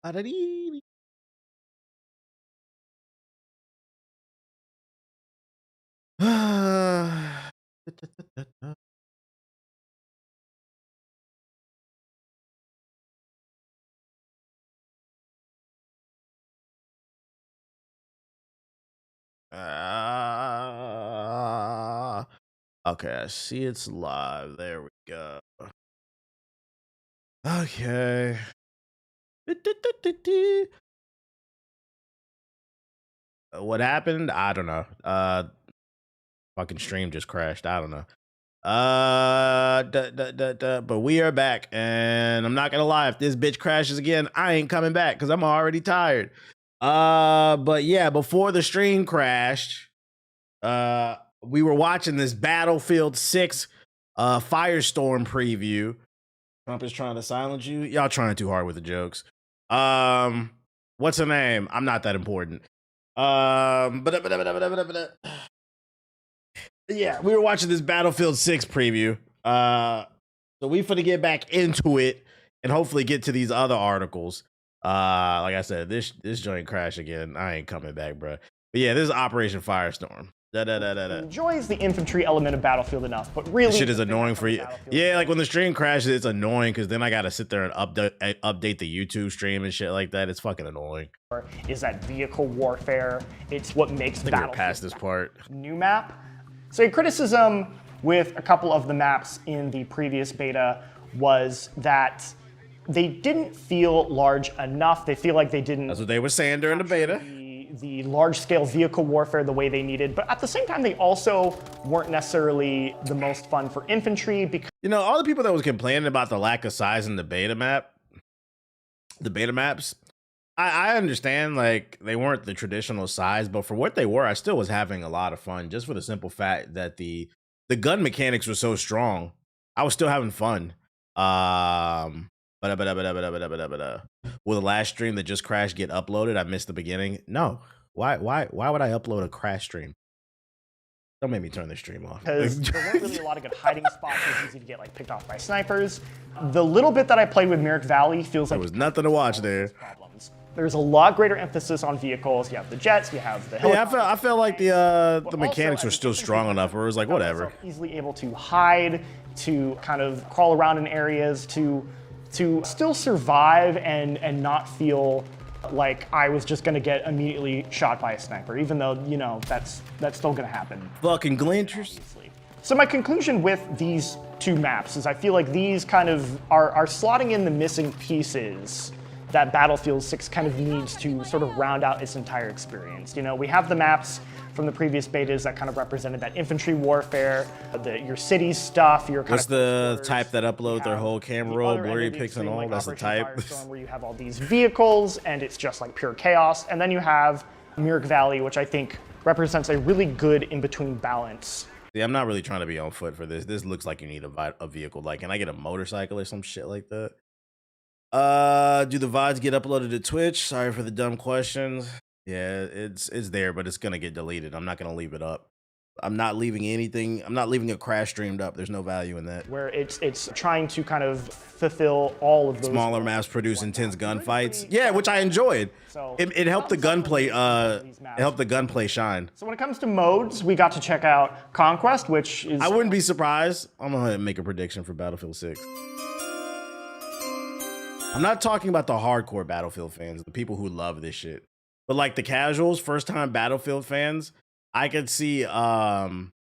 Ba-da-dee. Okay, I see it's live. There we go. Okay. What happened? I don't know. Fucking stream just crashed. I don't know. But we are back, and I'm not gonna lie, if this bitch crashes again, I ain't coming back because I'm already tired. But yeah, before the stream crashed, we were watching this Battlefield 6 Firestorm preview. Trump is trying to silence you. Y'all trying too hard with the jokes. What's her name? I'm not that important. Yeah, we were watching this Battlefield 6 preview. So we finna get back into it and hopefully get to these other articles. Like I said, this joint crash again. I ain't coming back, bro. But yeah, this is Operation Firestorm. Enjoys the infantry element of Battlefield enough, but really this shit is annoying for you. Yeah, like when the stream crashes, it's annoying because then I gotta sit there and update the YouTube stream and shit like that. It's fucking annoying. Is that vehicle warfare? It's what makes Battlefield past this part. New map. So a criticism with a couple of the maps in the previous beta was that they didn't feel large enough. They feel like they didn't. That's what they were saying during the beta. The large-scale vehicle warfare the way they needed, but at the same time, they also weren't necessarily the most fun for infantry because, you know, all the people that was complaining about the lack of size in the beta maps, I understand, like, they weren't the traditional size, but for what they were, I still was having a lot of fun just for the simple fact that the gun mechanics were so strong. I was still having fun. Will the last stream that just crashed get uploaded? I missed the beginning. No. Why would I upload a crash stream? Don't make me turn the stream off. Because there weren't really a lot of good hiding spots. It was easy to get like picked off by snipers. The little bit that I played with Myrick Valley feels like there was nothing to watch there. Problems. There's a lot greater emphasis on vehicles. You have the jets, you have the helicopters. Yeah, I felt like the mechanics were still strong enough where it was like, whatever. Easily able to hide, to kind of crawl around in areas, to still survive and not feel like I was just gonna get immediately shot by a sniper, even though, you know, that's still gonna happen. Fucking glinchers. So my conclusion with these two maps is I feel like these kind of are slotting in the missing pieces that Battlefield 6 kind of needs to sort of round out its entire experience. You know, we have the maps from the previous betas that kind of represented that infantry warfare, your city stuff, your kind What's the type that upload their whole camera roll, blurry pics and all? Like that's the type. Where you have all these vehicles and it's just like pure chaos. And then you have Myrick Valley, which I think represents a really good in-between balance. Yeah, I'm not really trying to be on foot for this. This looks like you need a vehicle. Like, can I get a motorcycle or some shit like that? Do the VODs get uploaded to Twitch? Sorry for the dumb questions. Yeah, it's there, but it's gonna get deleted. I'm not gonna leave it up. I'm not leaving anything. I'm not leaving a crash streamed up. There's no value in that. Where it's trying to kind of fulfill all of those smaller maps produce intense gunfights. Yeah, which I enjoyed. So it helped the gunplay. It helped the gunplay shine. So when it comes to modes, we got to check out Conquest, which is. I wouldn't be surprised. I'm gonna make a prediction for Battlefield 6. I'm not talking about the hardcore Battlefield fans, the people who love this shit. But like the casuals, first-time Battlefield fans, I could see a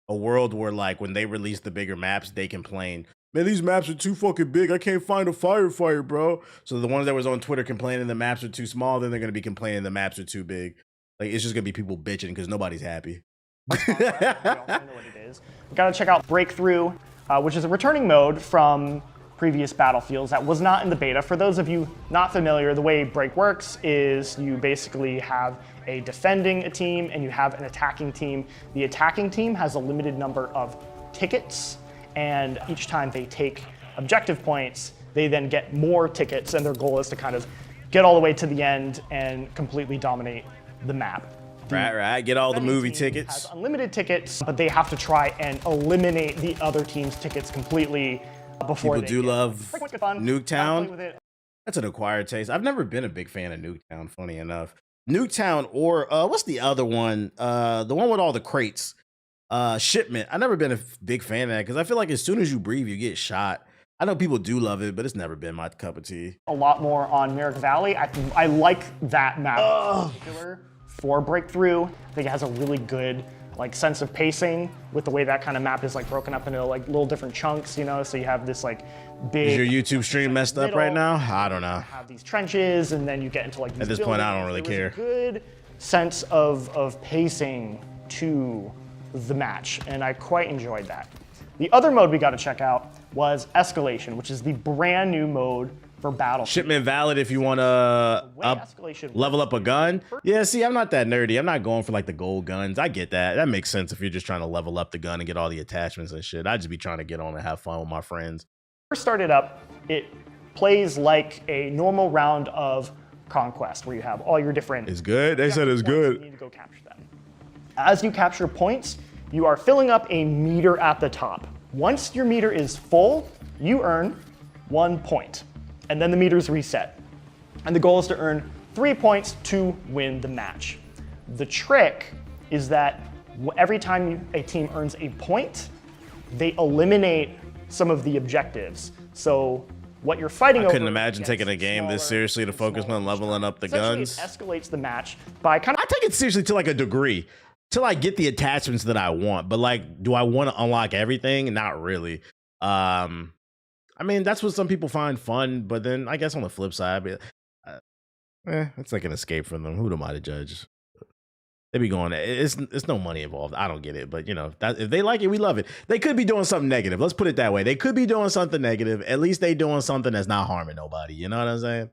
world where like when they release the bigger maps, they complain, man, these maps are too fucking big. I can't find a firefighter, bro. So the ones that was on Twitter complaining the maps are too small, then they're gonna be complaining the maps are too big. Like it's just gonna be people bitching because nobody's happy. We also know what it is. We gotta check out Breakthrough, which is a returning mode from previous Battlefields that was not in the beta. For those of you not familiar, the way Break works is you basically have a defending team and you have an attacking team. The attacking team has a limited number of tickets, and each time they take objective points, they then get more tickets, and their goal is to kind of get all the way to the end and completely dominate the map. Right. Get all the movie tickets. Has unlimited tickets, but they have to try and eliminate the other team's tickets completely before people do love Nuketown. That's an acquired taste. I've never been a big fan of Nuketown, funny enough. Nuketown or what's the other one? The one with all the crates. Shipment. I've never been a big fan of that because I feel like as soon as you breathe, you get shot. I know people do love it, but it's never been my cup of tea. A lot more on Merrick Valley. I like that map in particular for Breakthrough. I think it has a really good like sense of pacing with the way that kind of map is like broken up into like little different chunks, you know. So you have this like big. Is your YouTube stream messed up right now? I don't know. Have these trenches, and then you get into like these at this point, I don't really care. A good sense of pacing to the match, and I quite enjoyed that. The other mode we got to check out was Escalation, which is the brand new mode for Battlefield. Shipment valid if you want to level up a gun. Yeah, see, I'm not that nerdy. I'm not going for like the gold guns. I get that. That makes sense if you're just trying to level up the gun and get all the attachments and shit. I'd just be trying to get on and have fun with my friends. First started up, it plays like a normal round of Conquest where you have all your different. It's good. They said it's good. You need to go capture them. As you capture points, you are filling up a meter at the top. Once your meter is full, you earn 1 point, and then the meter's reset. And the goal is to earn 3 points to win the match. The trick is that every time a team earns a point, they eliminate some of the objectives. So what you're fighting over. I couldn't imagine taking a game this seriously to focus on leveling up the guns. It escalates the match by kind of. I take it seriously to like a degree. Till I get the attachments that I want, but like, do I want to unlock everything? Not really. I mean, that's what some people find fun, but then I guess on the flip side, it's like an escape from them. Who am I to judge? They be going, it's no money involved. I don't get it, but you know, if they like it, we love it. They could be doing something negative. Let's put it that way. They could be doing something negative. At least they doing something that's not harming nobody. You know what I'm saying?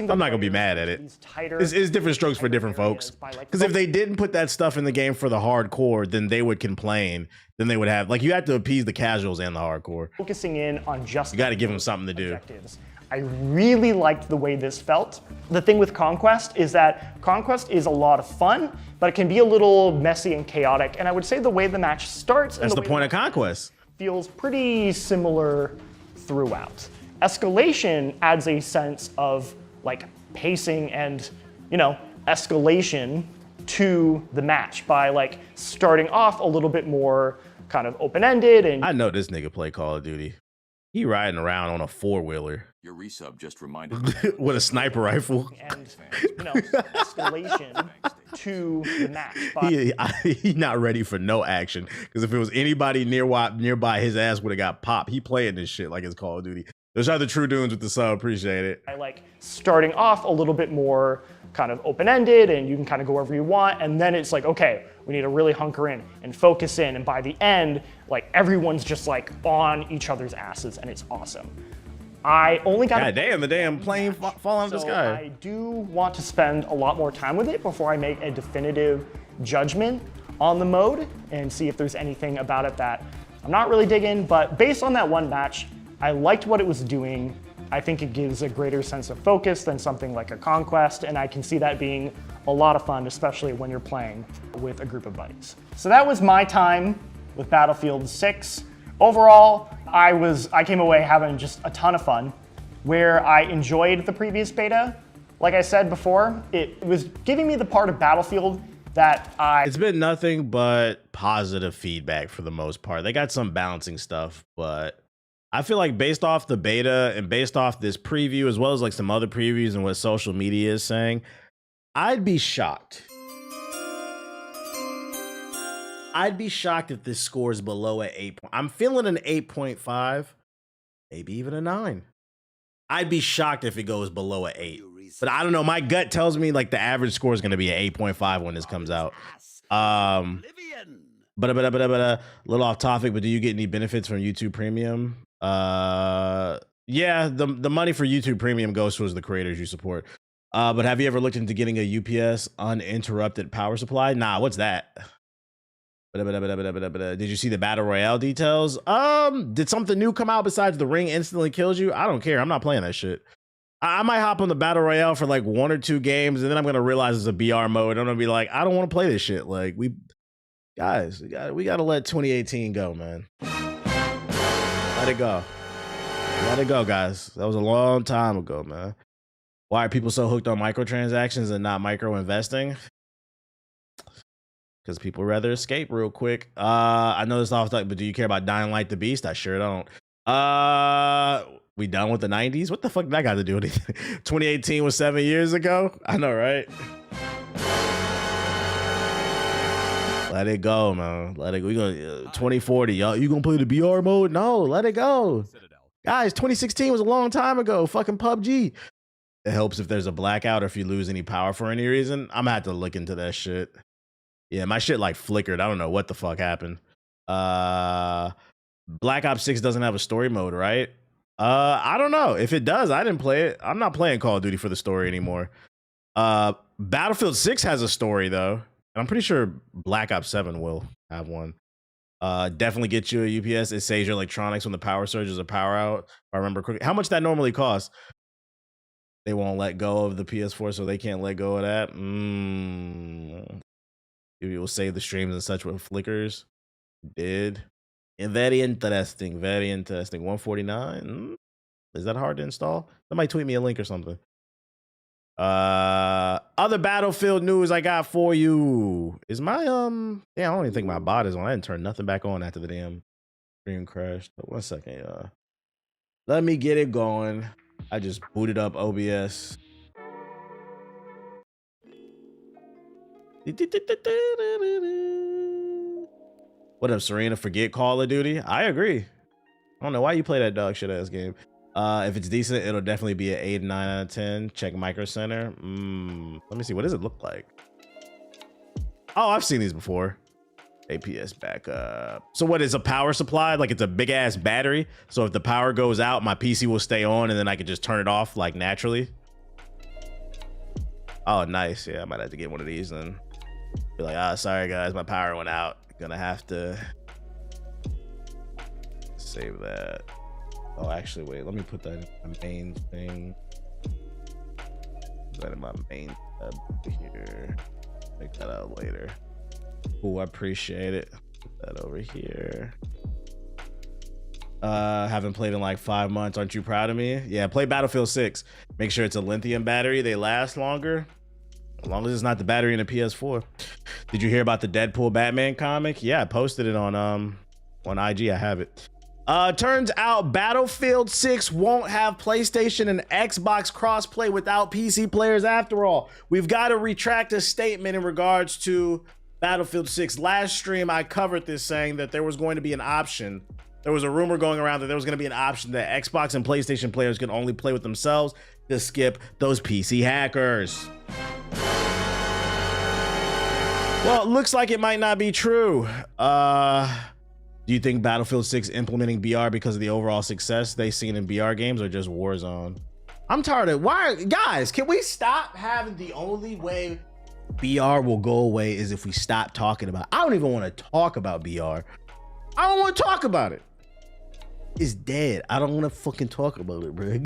I'm not gonna be mad at it. It's different strokes for different folks. Because if they didn't put that stuff in the game for the hardcore, then they would complain. Then they would have like you have to appease the casuals and the hardcore. Focusing in on just you got to give them something to do. Objectives. I really liked the way this felt. The thing with Conquest is that Conquest is a lot of fun, but it can be a little messy and chaotic. And I would say the way the match starts that's the point of Conquest feels pretty similar throughout. Escalation adds a sense of like pacing and, you know, escalation to the match by like starting off a little bit more kind of open-ended. And I know this nigga play Call of Duty. He riding around on a 4-wheeler. Your resub just reminded me. With a sniper rifle. And, you know, escalation to the match. He not ready for no action. Because if it was anybody nearby, his ass would have got popped. He playing this shit like it's Call of Duty. Those are the true dudes with the sub. Appreciate it. I like starting off a little bit more kind of open-ended and you can kind of go wherever you want. And then it's like, okay, we need to really hunker in and focus in. And by the end, like everyone's just like on each other's asses and it's awesome. I only got. God damn, the damn plane fall out of the sky. I do want to spend a lot more time with it before I make a definitive judgment on the mode and see if there's anything about it that I'm not really digging. But based on that one match, I liked what it was doing. I think it gives a greater sense of focus than something like a Conquest, and I can see that being a lot of fun, especially when you're playing with a group of buddies. So that was my time with Battlefield 6. Overall, I came away having just a ton of fun, where I enjoyed the previous beta. Like I said before, it was giving me the part of Battlefield that It's been nothing but positive feedback for the most part. They got some balancing stuff, but I feel like based off the beta and based off this preview, as well as like some other previews and what social media is saying, I'd be shocked. I'd be shocked if this scores below an 8. I'm feeling an 8.5, maybe even a 9. I'd be shocked if it goes below an 8. But I don't know. My gut tells me like the average score is going to be an 8.5 when this comes out. But a little off topic, but do you get any benefits from YouTube Premium? Yeah, the money for YouTube Premium goes towards the creators you support. But have you ever looked into getting a UPS uninterrupted power supply? Nah, what's that? Did you see the Battle Royale details? Did something new come out besides the ring instantly kills you? I don't care. I'm not playing that shit. I might hop on the Battle Royale for like 1 or 2 games, and then I'm going to realize it's a BR mode. I'm going to be like, I don't want to play this shit. Like, we got to let 2018 go, man. Let it go. Let it go, guys. That was a long time ago, man. Why are people so hooked on microtransactions and not micro investing? Because people rather escape real quick. I know this off topic, but do you care about Dying Light the Beast? I sure don't. We done with the 90s? What the fuck did that got to do with anything? 2018 was 7 years ago? I know, right? Let it go, man. Let it go. We gonna 2040, y'all. You gonna play the BR mode? No, let it go. Guys, 2016 was a long time ago. Fucking PUBG. It helps if there's a blackout or if you lose any power for any reason. I'm gonna have to look into that shit. Yeah, my shit like flickered. I don't know what the fuck happened. Black Ops 6 doesn't have a story mode, right? I don't know. If it does, I didn't play it. I'm not playing Call of Duty for the story anymore. Battlefield 6 has a story though. I'm pretty sure Black Ops 7 will have one. Definitely get you a UPS. It saves your electronics when the power surges or power out. If I remember correctly. How much that normally costs? They won't let go of the PS4, so they can't let go of that. It will save the streams and such with flickers. Did. And very interesting. Very interesting. 149. Is that hard to install? Somebody tweet me a link or something. Other Battlefield news I got for you. Is my yeah, I don't even think my bot is on. I didn't turn nothing back on after the damn screen crashed. But 1 second, y'all. Let me get it going. I just booted up OBS. What up, Serena? Forget Call of Duty? I agree. I don't know why you play that dog shit ass game. If it's decent, it'll definitely be an 8 9 out of 10. Check Micro Center. Let me see. What does it look like? Oh, I've seen these before. APS backup. So what is a power supply? Like it's a big ass battery. So if the power goes out, my PC will stay on and then I can just turn it off like naturally. Oh, nice. Yeah, I might have to get one of these and be like, sorry guys, my power went out. Gonna have to save that. Oh, actually, wait, let me put that in my main thing. Put that in my main tab here. Make that out later. Oh, I appreciate it. Put that over here. Haven't played in like 5 months. Aren't you proud of me? Yeah, play Battlefield 6. Make sure it's a lithium battery. They last longer. As long as it's not the battery in the PS4. Did you hear about the Deadpool Batman comic? Yeah, I posted it on IG. I have it. Turns out Battlefield 6 won't have PlayStation and Xbox crossplay without PC players after all. We've got to retract a statement in regards to Battlefield 6. Last stream, I covered this saying that there was going to be an option. There was a rumor going around that there was going to be an option that Xbox and PlayStation players could only play with themselves to skip those PC hackers. Well, it looks like it might not be true. Do you think Battlefield 6 implementing BR because of the overall success they've seen in BR games or just Warzone? I'm tired of guys, can we stop having the only way BR will go away is if we stop talking about it? I don't even want to talk about BR. I don't want to talk about it. It's dead. I don't want to fucking talk about it, bro.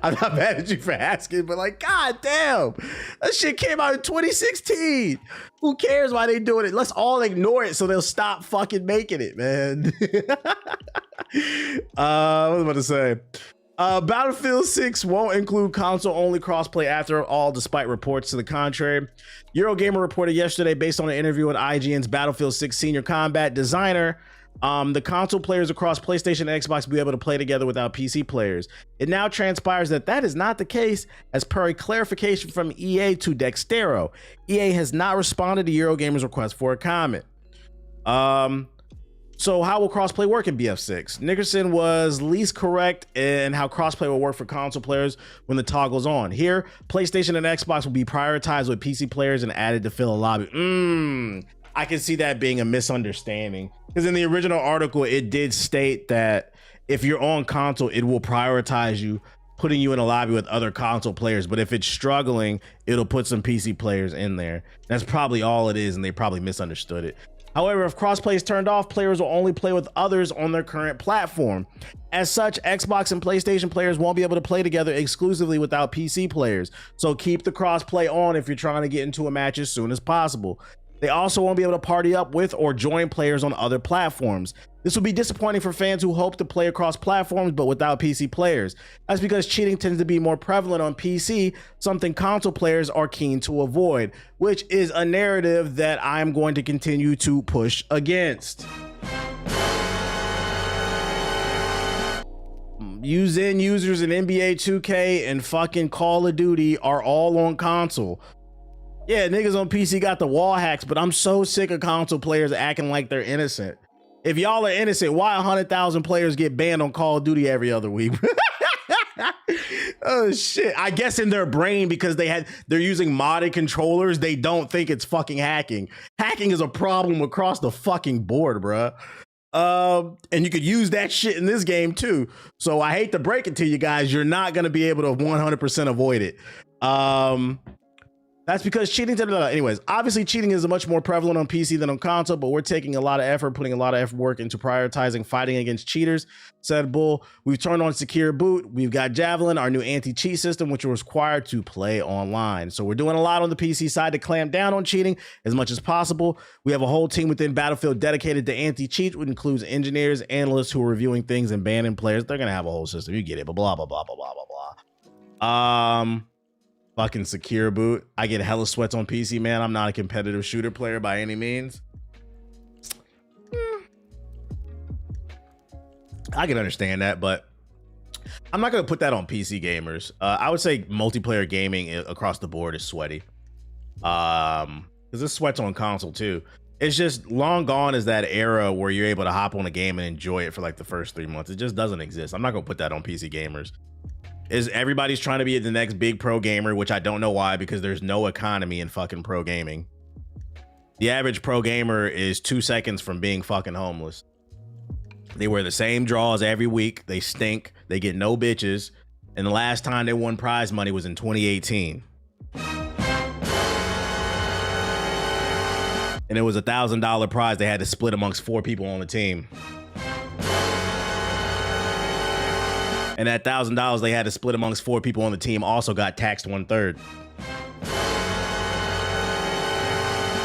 I'm not mad at you for asking, but like, god damn, that shit came out in 2016. Who cares why they doing it? Let's all ignore it so they'll stop fucking making it, man. What was I about to say? Battlefield 6 won't include console-only crossplay after all, despite reports to the contrary. Eurogamer reported yesterday, based on an interview with IGN's Battlefield 6 senior combat designer, the console players across PlayStation and Xbox will be able to play together without PC players. It now transpires that that is not the case, as per a clarification from EA to Dextero. EA has not responded to Eurogamer's request for a comment. So how will crossplay work in BF6? Nickerson was least correct in how crossplay will work for console players when the toggle's on. Here, PlayStation and Xbox will be prioritized with PC players and added to fill a lobby. I can see that being a misunderstanding, because in the original article, it did state that if you're on console, it will prioritize you, putting you in a lobby with other console players. But if it's struggling, it'll put some PC players in there. That's probably all it is, and they probably misunderstood it. However, if crossplay is turned off, players will only play with others on their current platform. As such, Xbox and PlayStation players won't be able to play together exclusively without PC players. So keep the crossplay on if you're trying to get into a match as soon as possible. They also won't be able to party up with or join players on other platforms. This will be disappointing for fans who hope to play across platforms but without PC players. That's because cheating tends to be more prevalent on PC, something console players are keen to avoid, which is a narrative that I'm going to continue to push against. Zen users in NBA 2K and fucking Call of Duty are all on console. Yeah, niggas on PC got the wall hacks, but I'm so sick of console players acting like they're innocent. If y'all are innocent, why 100,000 players get banned on Call of Duty every other week? Oh shit. I guess in their brain, because they're using modded controllers, they don't think it's fucking hacking. Hacking is a problem across the fucking board, bruh. And you could use that shit in this game too. So I hate to break it to you guys, you're not gonna be able to 100% avoid it. That's because cheating, anyways, obviously cheating is much more prevalent on PC than on console, but we're taking a lot of effort, putting a lot of effort work into prioritizing fighting against cheaters, said Bull. We've turned on Secure Boot. We've got Javelin, our new anti-cheat system, which was required to play online. So we're doing a lot on the PC side to clamp down on cheating as much as possible. We have a whole team within Battlefield dedicated to anti-cheat, which includes engineers, analysts who are reviewing things and banning players. They're going to have a whole system. You get it, but blah, blah, blah, blah, blah, blah, blah. Fucking Secure Boot. I get hella sweats on PC, man. I'm not a competitive shooter player by any means. I can understand that, but I'm not going to put that on PC gamers. I would say multiplayer gaming across the board is sweaty. Because this sweats on console too. It's just long gone is that era where you're able to hop on a game and enjoy it for like the first 3 months. It just doesn't exist. I'm not going to put that on PC gamers. Everybody's trying to be the next big pro gamer, which I don't know why, because there's no economy in fucking pro gaming. The average pro gamer is 2 seconds from being fucking homeless. They wear the same draws every week. They stink. They get no bitches. And the last time they won prize money was in 2018. And it was $1,000 prize they had to split amongst 4 people on the team. And that $1,000 they had to split amongst 4 people on the team also got taxed 1/3.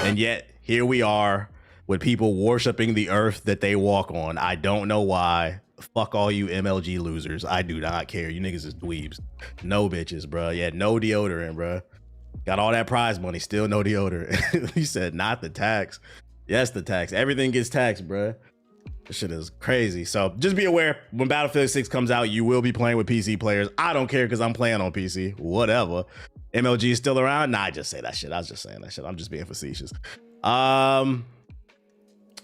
And yet here we are with people worshiping the earth that they walk on. I don't know why. Fuck all you MLG losers. I do not care. You niggas is dweebs. No bitches, bro. Yeah, no deodorant, bro. Got all that prize money, still no deodorant. He said not the tax. Yes, the tax. Everything gets taxed, bro. This shit is crazy. So just be aware, when Battlefield 6 comes out, you will be playing with PC players. I don't care because I'm playing on PC. Whatever. MLG is still around? Nah, I just say that shit. I was just saying that shit. I'm just being facetious.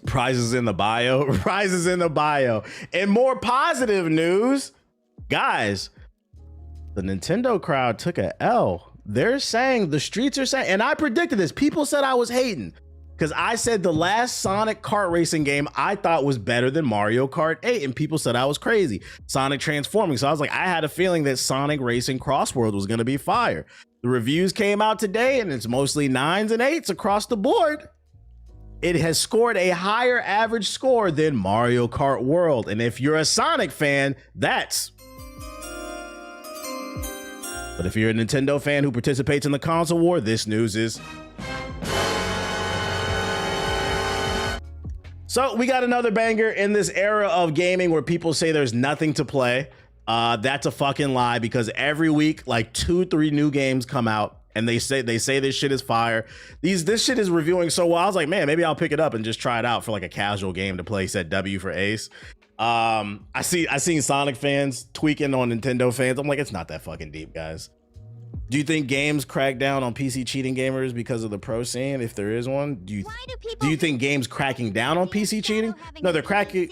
Prizes in the bio. Prizes in the bio. And more positive news, guys, the Nintendo crowd took a L. They're saying, the streets are saying, and I predicted this. People said I was hating. Because I said the last Sonic kart racing game I thought was better than Mario Kart 8, and people said I was crazy. Sonic Transforming. So I was like, I had a feeling that Sonic Racing CrossWorld was going to be fire. The reviews came out today, and it's mostly 9s and 8s across the board. It has scored a higher average score than Mario Kart World. And if you're a Sonic fan, that's... But if you're a Nintendo fan who participates in the console war, this news is... So we got another banger in this era of gaming where people say there's nothing to play. That's a fucking lie, because every week like 2-3 new games come out and they say this shit is fire. This shit is reviewing so well. I was like, man, maybe I'll pick it up and just try it out for like a casual game to play. Said W for Ace. I seen Sonic fans tweaking on Nintendo fans. I'm like, it's not that fucking deep, guys. Do you think games crack down on PC cheating gamers because of the pro scene, if there is one? Do you think games cracking down on PC cheating? No, they're cracking.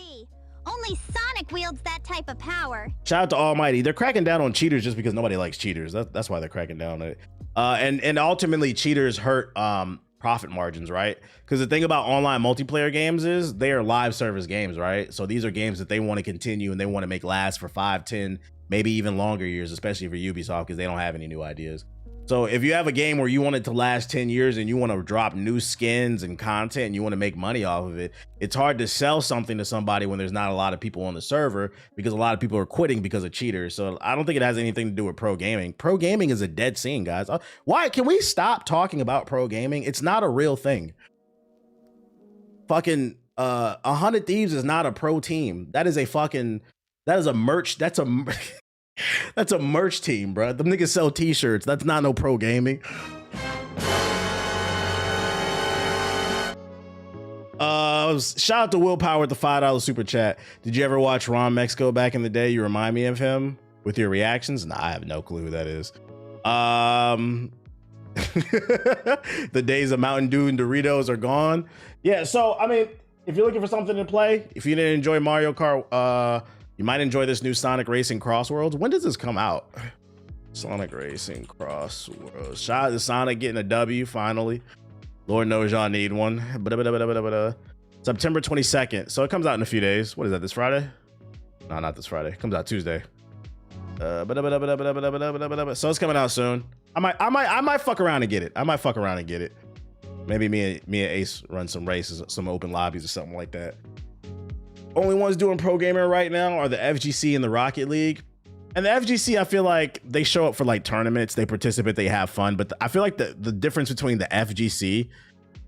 Only Sonic wields that type of power. Shout out to Almighty. They're cracking down on cheaters just because nobody likes cheaters. That's why they're cracking down on it. And ultimately cheaters hurt profit margins, right? Because the thing about online multiplayer games is they are live service games, right? So these are games that they want to continue and they want to make last for 5, 10, maybe even longer years, especially for Ubisoft, because they don't have any new ideas. So if you have a game where you want it to last 10 years and you want to drop new skins and content and you want to make money off of it, it's hard to sell something to somebody when there's not a lot of people on the server, because a lot of people are quitting because of cheaters. So I don't think it has anything to do with pro gaming. Pro gaming is a dead scene, guys. Why can we stop talking about pro gaming? It's not a real thing. fucking 100 Thieves is not a pro team. That is a merch. That's a that's a merch team, bro. Them niggas sell t-shirts. That's not no pro gaming. Shout out to Willpower with the $5 super chat. Did you ever watch Ron Mexico back in the day? You remind me of him with your reactions. Nah, I have no clue who that is. The days of Mountain Dew and Doritos are gone. Yeah, so I mean, if you're looking for something to play, if you didn't enjoy Mario Kart, you might enjoy this new Sonic Racing CrossWorld. When does this come out? Sonic Racing CrossWorld. Shout out to Sonic getting a W finally. Lord knows y'all need one. September 22nd. So it comes out in a few days. What is that, this Friday? No, not this Friday. It comes out Tuesday. So it's coming out soon. I might fuck around and get it. Maybe me and Ace run some races, some open lobbies or something like that. Only ones doing pro gaming right now are the FGC and the Rocket League. And the FGC, I feel like they show up for like tournaments, they participate, they have fun. But I feel like the difference between the FGC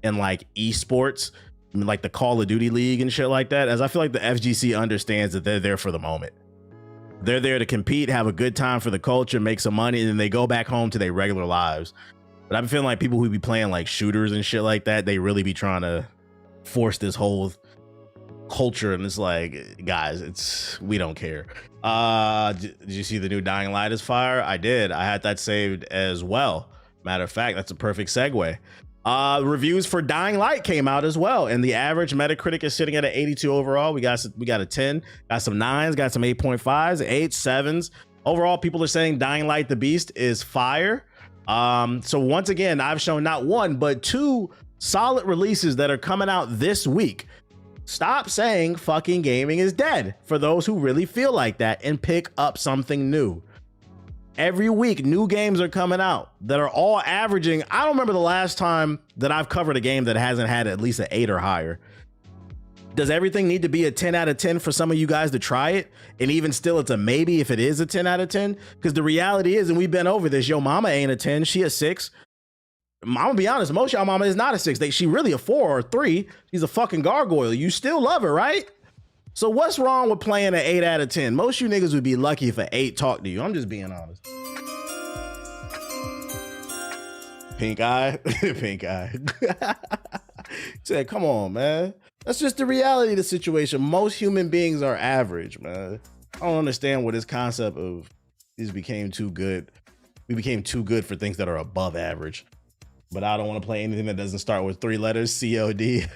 and like esports, I mean, like the Call of Duty League and shit like that, is I feel like the FGC understands that they're there for the moment. They're there to compete, have a good time for the culture, make some money, and then they go back home to their regular lives. But I'm feeling like people who be playing like shooters and shit like that, they really be trying to force this whole culture, and it's like, guys, we don't care. Did you see the new Dying Light is fire? I did. I had that saved as well. Matter of fact, that's a perfect segue. Reviews for Dying Light came out as well, and the average Metacritic is sitting at an 82 overall. We got a 10, got some 9s, got some 8.5s, 8s, 7s. Overall, people are saying Dying Light the Beast is fire. So once again, I've shown not one but 2 solid releases that are coming out this week. Stop saying fucking gaming is dead for those who really feel like that, and pick up something new. Every week, new games are coming out that are all averaging. I don't remember the last time that I've covered a game that hasn't had at least an 8 or higher. Does everything need to be a 10 out of 10 for some of you guys to try it? And even still, it's a maybe if it is a 10 out of 10. Because the reality is, and we've been over this, yo mama ain't a 10, she a 6. I'm gonna be honest, most y'all mama is not a 6. She really a 4 or a 3. She's a fucking gargoyle. You still love her, right? So what's wrong with playing an 8 out of 10? Most you niggas would be lucky if an 8 talked to you. I'm just being honest. Pink eye, pink eye. Said, come on, man. That's just the reality of the situation. Most human beings are average, man. I don't understand what this concept of this became too good. We became too good for things that are above average. But I don't want to play anything that doesn't start with 3 letters, COD.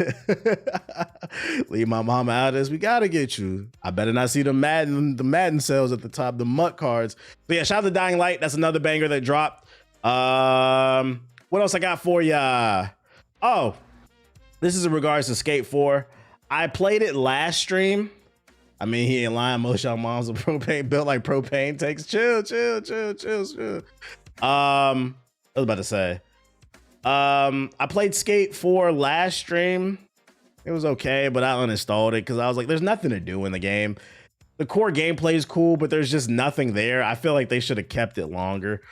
Leave my mama out of this. We gotta get you. I better not see the Madden sales at the top, the MUT cards. But yeah, shout out to Dying Light. That's another banger that dropped. What else I got for ya? Oh, this is in regards to Skate 4. I played it last stream. I mean, he ain't lying. Most y'all moms are propane built like propane tanks. Chill. I was about to say. I played Skate 4 last stream. It was okay, but I uninstalled it because I was like, there's nothing to do in the game. The core gameplay is cool, but there's just nothing there. I feel like they should have kept it longer.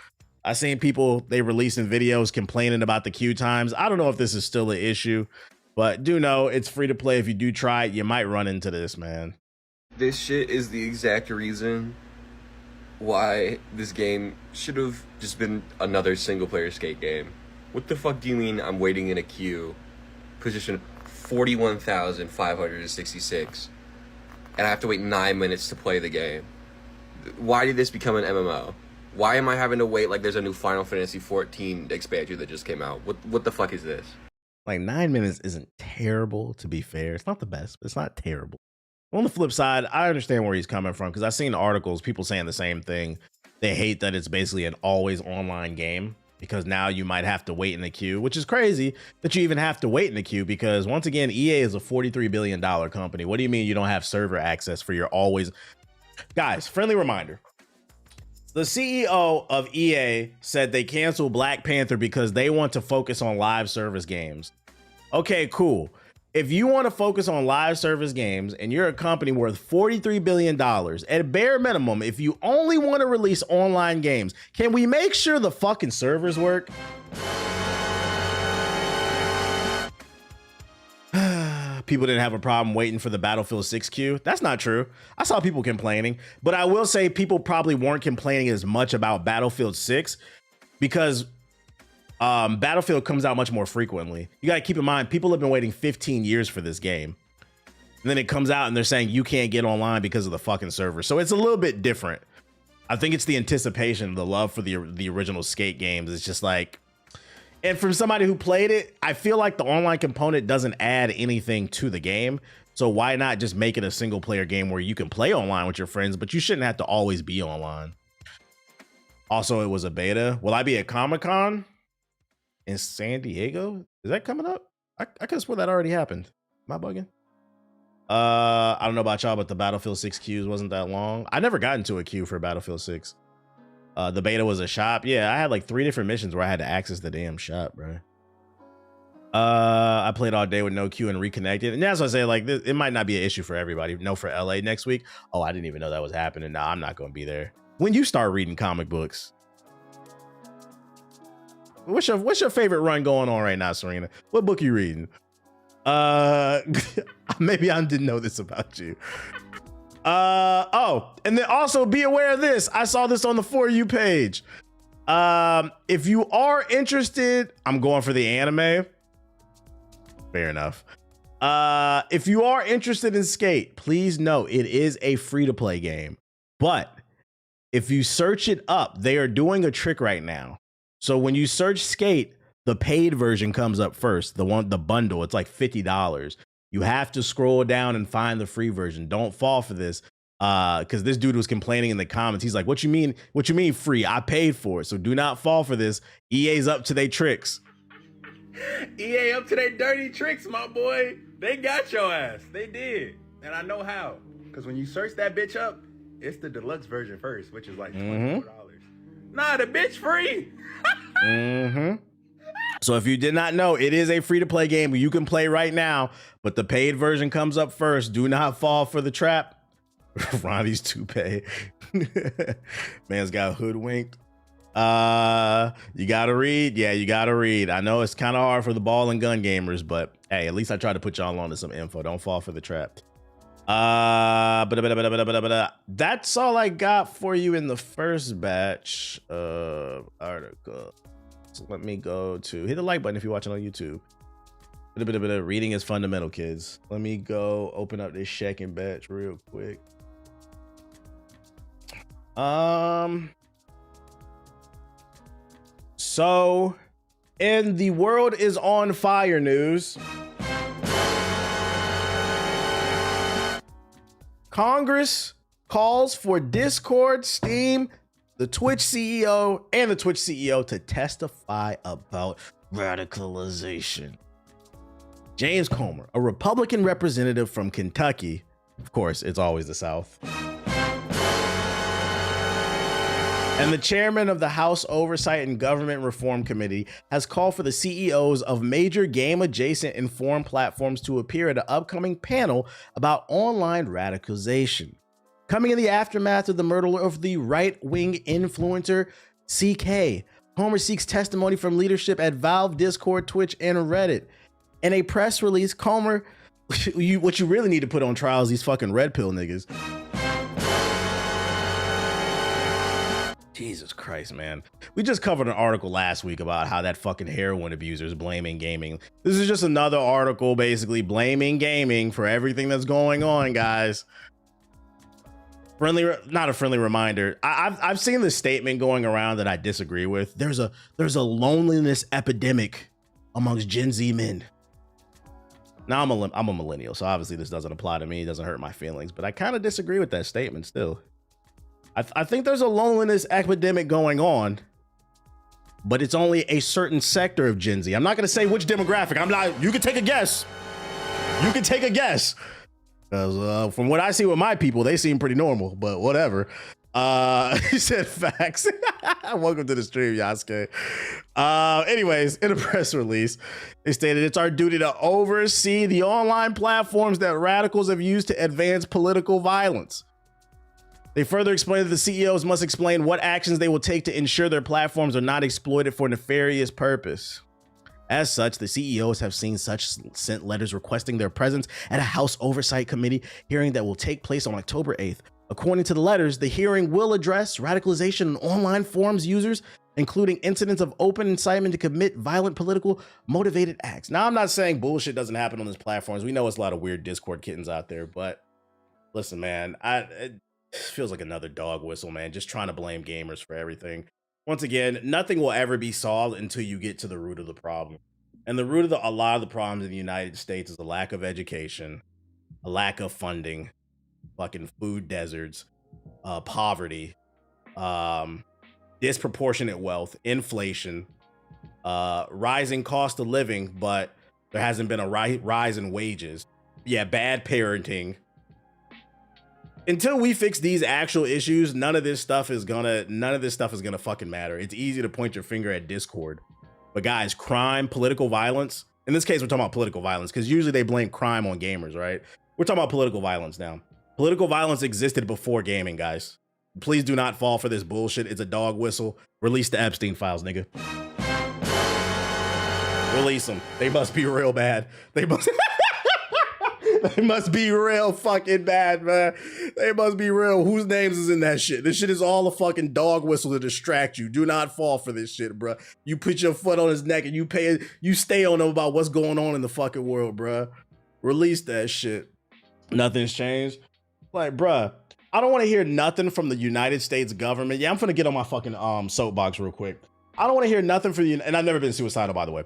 I seen people, they releasing videos complaining about the queue times. I don't know if this is still an issue, but do know it's free to play. If you do try it, you might run into this, man. This shit is the exact reason why this game should have just been another single-player skate game. What the fuck do you mean I'm waiting in a queue, position 41,566, and I have to wait 9 minutes to play the game? Why did this become an MMO? Why am I having to wait like there's a new Final Fantasy 14 expansion that just came out? What the fuck is this? Like 9 minutes isn't terrible, to be fair. It's not the best, but it's not terrible. On the flip side, I understand where he's coming from because I've seen articles, people saying the same thing. They hate that it's basically an always online game because now you might have to wait in the queue, which is crazy that you even have to wait in the queue because once again, EA is a $43 billion company. What do you mean you don't have server access for your always? Guys, friendly reminder. The CEO of EA said they canceled Black Panther because they want to focus on live service games. Okay, cool. If you want to focus on live service games and you're a company worth $43 billion, at bare minimum, if you only want to release online games, can we make sure the fucking servers work? people didn't have a problem waiting for the Battlefield 6 queue. That's not true. I saw people complaining, but I will say people probably weren't complaining as much about Battlefield 6 because Battlefield comes out much more frequently. You got to keep in mind, people have been waiting 15 years for this game. And then it comes out and they're saying you can't get online because of the fucking server. So it's a little bit different. I think it's the anticipation, the love for the original Skate games. It's just like, and from somebody who played it, I feel like the online component doesn't add anything to the game. So why not just make it a single player game where you can play online with your friends, but you shouldn't have to always be online. Also, it was a beta. Will I be at Comic-Con in San Diego? Is that coming up? I could have sworn that already happened. Am I bugging? I don't know about y'all, but the Battlefield 6 queues wasn't that long. I never got into a queue for Battlefield 6. The beta was a shop. Yeah, I had like 3 different missions where I had to access the damn shop, bro. I played all day with no queue and reconnected. And that's what I say, like, it might not be an issue for everybody. No, for LA next week. Oh, I didn't even know that was happening. Nah, I'm not going to be there. When you start reading comic books, what's your favorite run going on right now, Serena? What book you reading? Maybe I didn't know this about you. Oh, and then also be aware of this. I saw this on the For You page. If you are interested, I'm going for the anime. Fair enough. If you are interested in Skate, please know it is a free-to-play game. But if you search it up, they are doing a trick right now. So when you search Skate, the paid version comes up first. The bundle, it's like $50. You have to scroll down and find the free version. Don't fall for this. Because this dude was complaining in the comments. He's like, what you mean free? I paid for it. So do not fall for this. EA's up to their tricks. EA up to their dirty tricks, my boy. They got your ass. They did. And I know how. Because when you search that bitch up, it's the deluxe version first, which is like $24. Nah, the bitch free. So if you did not know, it is a free-to-play game you can play right now, but the paid version comes up first. Do not fall for the trap. Ronnie's toupee. Man's got hoodwinked. You gotta read. Yeah, you gotta read. I know it's kind of hard for the ball and gun gamers, but hey, at least I tried to put y'all on to some info. Don't fall for the trap. That's all I got for you in the first batch of articles. So let me go to hit the like button if you're watching on YouTube. A bit of reading is fundamental, kids. Let me go open up this second batch real quick. So in the world is on fire news, Congress calls for Discord, Steam, the Twitch CEO, and the Twitch CEO to testify about radicalization. James Comer, a Republican representative from Kentucky, of course, it's always the South, and the chairman of the House Oversight and Government Reform Committee, has called for the CEOs of major game-adjacent and foreign platforms to appear at an upcoming panel about online radicalization. Coming in the aftermath of the murder of the right-wing influencer CK, Homer seeks testimony from leadership at Valve, Discord, Twitch, and Reddit. In a press release, Comer, what you really need to put on trial is these fucking red pill niggas. Jesus Christ, man. We just covered an article last week about how that fucking heroin abuser is blaming gaming. This is just another article basically blaming gaming for everything that's going on, guys. Not a friendly reminder. I've seen this statement going around that I disagree with. There's a loneliness epidemic amongst Gen Z men. Now I'm a millennial, so obviously this doesn't apply to me. It doesn't hurt my feelings, but I kind of disagree with that statement still. I think there's a loneliness epidemic going on, but it's only a certain sector of Gen Z. I'm not going to say which demographic. You can take a guess. You can take a guess. Because from what I see with my people, they seem pretty normal, but whatever. He said facts. Welcome to the stream, Yasuke. Anyways, in a press release, they stated it's our duty to oversee the online platforms that radicals have used to advance political violence. They further explained that the CEOs must explain what actions they will take to ensure their platforms are not exploited for nefarious purpose. As such, the CEOs have sent letters requesting their presence at a House Oversight Committee hearing that will take place on October 8th. According to the letters, the hearing will address radicalization in online forums users, including incidents of open incitement to commit violent political motivated acts. Now, I'm not saying bullshit doesn't happen on these platforms. We know it's a lot of weird Discord kittens out there, but listen, man, it feels like another dog whistle, man, just trying to blame gamers for everything. Once again, nothing will ever be solved until you get to the root of the problem. And the root of a lot of the problems in the United States is a lack of education, a lack of funding, fucking food deserts, poverty, disproportionate wealth, inflation, rising cost of living, but there hasn't been a rise in wages. Yeah, bad parenting. Until we fix these actual issues, none of this stuff is gonna fucking matter. It's easy to point your finger at Discord. But guys, crime, political violence, in this case, we're talking about political violence because usually they blame crime on gamers, right? We're talking about political violence now. Political violence existed before gaming, guys. Please do not fall for this bullshit. It's a dog whistle. Release the Epstein files, nigga. Release them. They must be real bad. They must... They must be real fucking bad, man. They must be real. Whose names is in that shit? This shit is all a fucking dog whistle to distract you. Do not fall for this shit, bro. You put your foot on his neck and you stay on him about what's going on in the fucking world, bro. Release that shit. Nothing's changed. Like, bro, I don't want to hear nothing from the United States government. Yeah, I'm finna get on my fucking soapbox real quick. I don't want to hear nothing from you, and I've never been suicidal, by the way.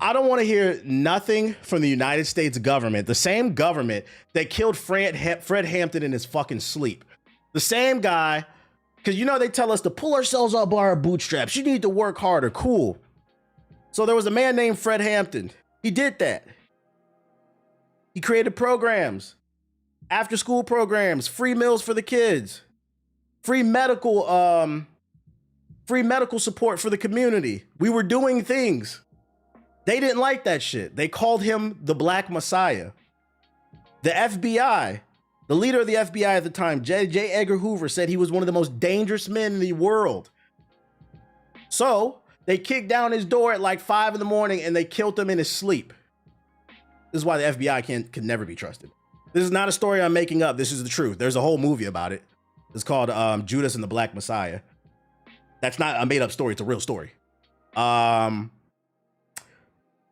I don't want to hear nothing from the United States government, the same government that killed Fred Hampton in his fucking sleep. The same guy, because you know they tell us to pull ourselves up by our bootstraps. You need to work harder. Cool. So there was a man named Fred Hampton. He did that. He created programs, after school programs, free meals for the kids, free medical support for the community. We were doing things. They didn't like that shit. They called him the Black Messiah. The FBI, the leader of the FBI at the time, J. Edgar Hoover, said he was one of the most dangerous men in the world. So they kicked down his door at like 5 in the morning and they killed him in his sleep. This is why the FBI can never be trusted. This is not a story I'm making up. This is the truth. There's a whole movie about it. It's called Judas and the Black Messiah. That's not a made up story. It's a real story.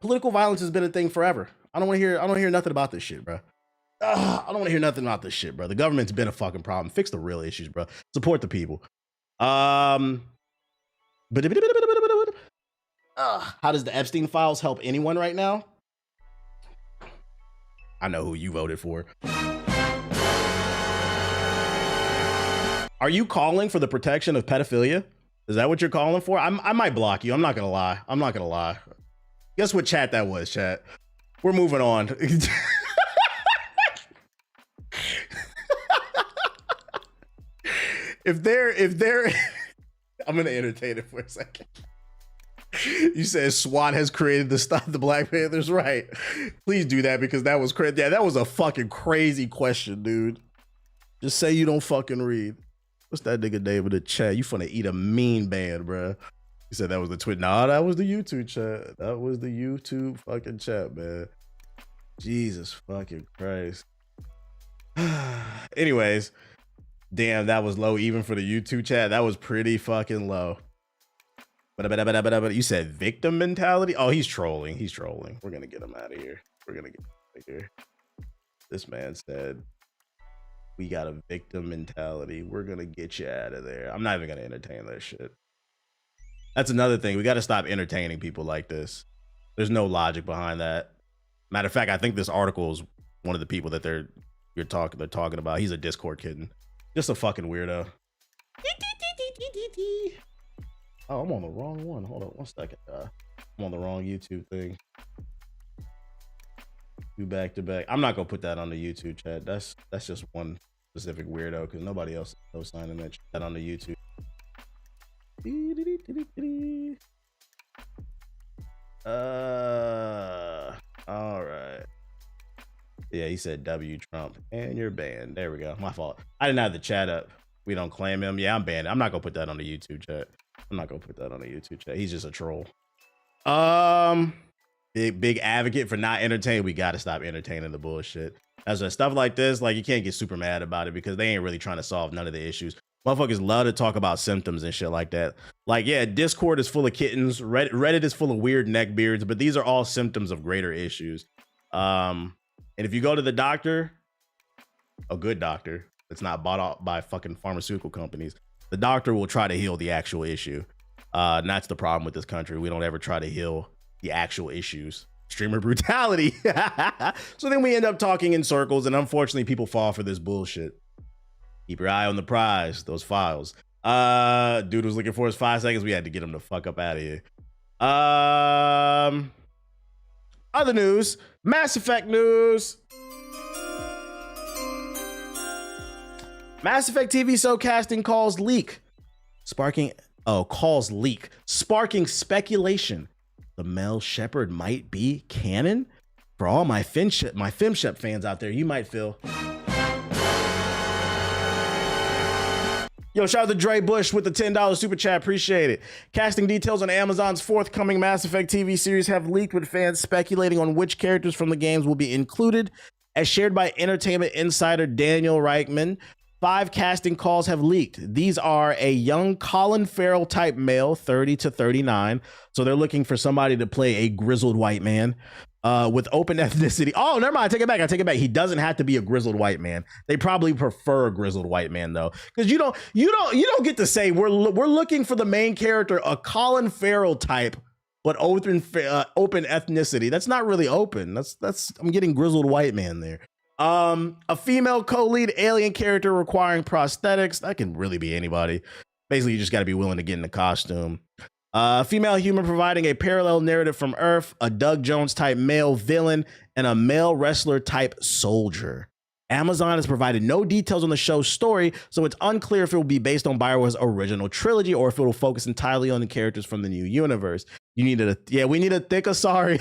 Political violence has been a thing forever. I don't want to hear nothing about this shit, bro. I don't want to hear nothing about this shit, bro. The government's been a fucking problem. Fix the real issues, bro. Support the people. How does the Epstein files help anyone right now? I know who you voted for. Are you calling for the protection of pedophilia? Is that what you're calling for? I might block you. I'm not gonna lie. Guess what chat that was, chat? We're moving on. if they're I'm gonna entertain it for a second. You said SWAT has created to stop the Black Panthers, right? Please do that because that was crazy. Yeah, that was a fucking crazy question, dude. Just say you don't fucking read. What's that nigga name in the chat? You finna eat a mean band, bruh. He said that was the tweet. Nah, that was the YouTube chat. That was the YouTube fucking chat, man. Jesus fucking Christ. Anyways, damn, that was low even for the YouTube chat. That was pretty fucking low. But you said victim mentality? Oh, he's trolling. He's trolling. We're gonna get him out of here. This man said we got a victim mentality. We're gonna get you out of there. I'm not even gonna entertain that shit. That's another thing. We got to stop entertaining people like this. There's no logic behind that. Matter of fact, I think this article is one of the people that they're talking about. He's a Discord kitten. Just a fucking weirdo. Oh, I'm on the wrong one. Hold on one second. I'm on the wrong YouTube thing. Do back to back. I'm not gonna put that on the YouTube chat. That's just one specific weirdo because nobody else is co-signing that chat on the YouTube. All right. Yeah, he said W Trump and you're banned. There we go. My fault. I didn't have the chat up. We don't claim him. Yeah, I'm banned. I'm not gonna put that on the YouTube chat. He's just a troll. big advocate for not entertaining. We got to stop entertaining the bullshit. That's why stuff like this, like you can't get super mad about it because they ain't really trying to solve none of the issues. Motherfuckers love to talk about symptoms and shit like that. Like, yeah, Discord is full of kittens. Reddit is full of weird neckbeards, but these are all symptoms of greater issues. And if you go to the doctor, a good doctor that's not bought out by fucking pharmaceutical companies, the doctor will try to heal the actual issue. And that's the problem with this country. We don't ever try to heal the actual issues. Streamer brutality. So then we end up talking in circles, and unfortunately people fall for this bullshit. Keep your eye on the prize, those files. Dude was looking for his 5 seconds. We had to get him the fuck up out of here. Other news, Mass Effect news. Mass Effect TV show casting calls leak. Sparking speculation. The Mel Shepard might be canon. For all my FemShep fans out there, you might feel. Yo, shout out to Dre Bush with the $10 super chat. Appreciate it. Casting details on Amazon's forthcoming Mass Effect TV series have leaked, with fans speculating on which characters from the games will be included. As shared by entertainment insider Daniel Reichman, 5 casting calls have leaked. These are a young Colin Farrell type male, 30 to 39. So they're looking for somebody to play a grizzled white man with open ethnicity. Oh, never mind. I take it back. He doesn't have to be a grizzled white man. They probably prefer a grizzled white man though, because you don't get to say we're looking for the main character, a Colin Farrell type, but open ethnicity. That's not really open. That's I'm getting grizzled white man there. A female co-lead alien character requiring prosthetics. That can really be anybody. Basically, you just got to be willing to get in the costume. A female human providing a parallel narrative from Earth, a Doug Jones type male villain, and a male wrestler type soldier. Amazon has provided no details on the show's story, so it's unclear if it will be based on BioWare's original trilogy or if it will focus entirely on the characters from the new universe. We need a thick Asari.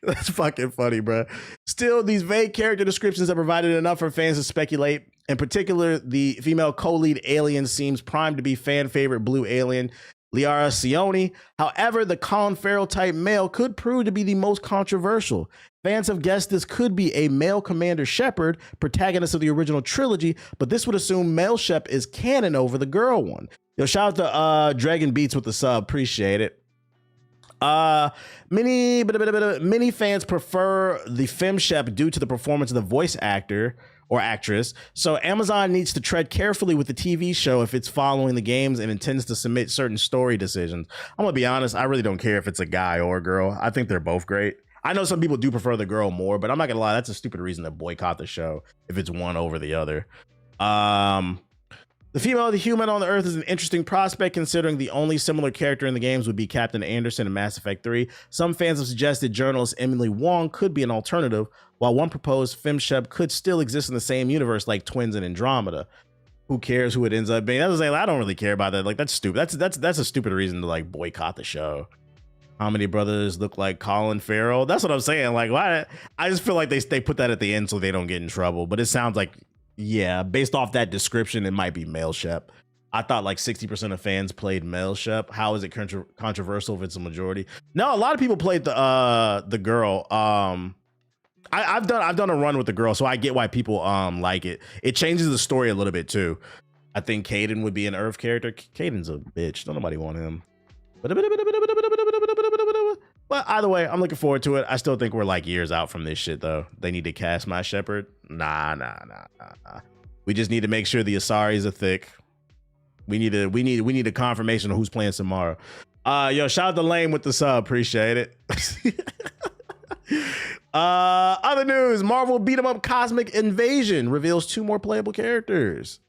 That's fucking funny, bro. Still, these vague character descriptions have provided enough for fans to speculate. In particular, the female co-lead alien seems primed to be fan favorite blue alien Liara Sioni. However, the Colin Farrell type male could prove to be the most controversial. Fans have guessed this could be a male Commander Shepard, protagonist of the original trilogy, but this would assume male Shep is canon over the girl one. Yo, shout out to Dragon Beats with the sub. Appreciate it. Many fans prefer the FemShep due to the performance of the voice actor or actress. So Amazon needs to tread carefully with the TV show if it's following the games and intends to submit certain story decisions. I'm gonna be honest, I really don't care if it's a guy or a girl. I think they're both great. I know some people do prefer the girl more, but I'm not gonna lie, that's a stupid reason to boycott the show if it's one over the other. The female human on the Earth is an interesting prospect, considering the only similar character in the games would be Captain Anderson in Mass Effect 3. Some fans have suggested journalist Emily Wong could be an alternative, while one proposed FemShep could still exist in the same universe like twins in Andromeda. Who cares who it ends up being? I don't really care about that. Like, that's stupid. That's a stupid reason to like boycott the show. How many brothers look like Colin Farrell? That's what I'm saying. Like, why? I just feel like they put that at the end so they don't get in trouble. But it sounds like, yeah, based off that description, it might be male Shep. I thought like 60% of fans played male Shep. How is it controversial if it's a majority? No, a lot of people played the girl. I've done a run with the girl, so I get why people like it. It changes the story a little bit too. I think Caden would be an Earth character. Caden's a bitch. Don't nobody want him. But either way, I'm looking forward to it. I still think we're like years out from this shit though. They need to cast my Shepard. Nah. We just need to make sure the Asaris are thick. We need a confirmation of who's playing tomorrow. Yo, shout out to Lame with the sub. Appreciate it. Other news, Marvel beat 'em up Cosmic Invasion reveals 2 more playable characters.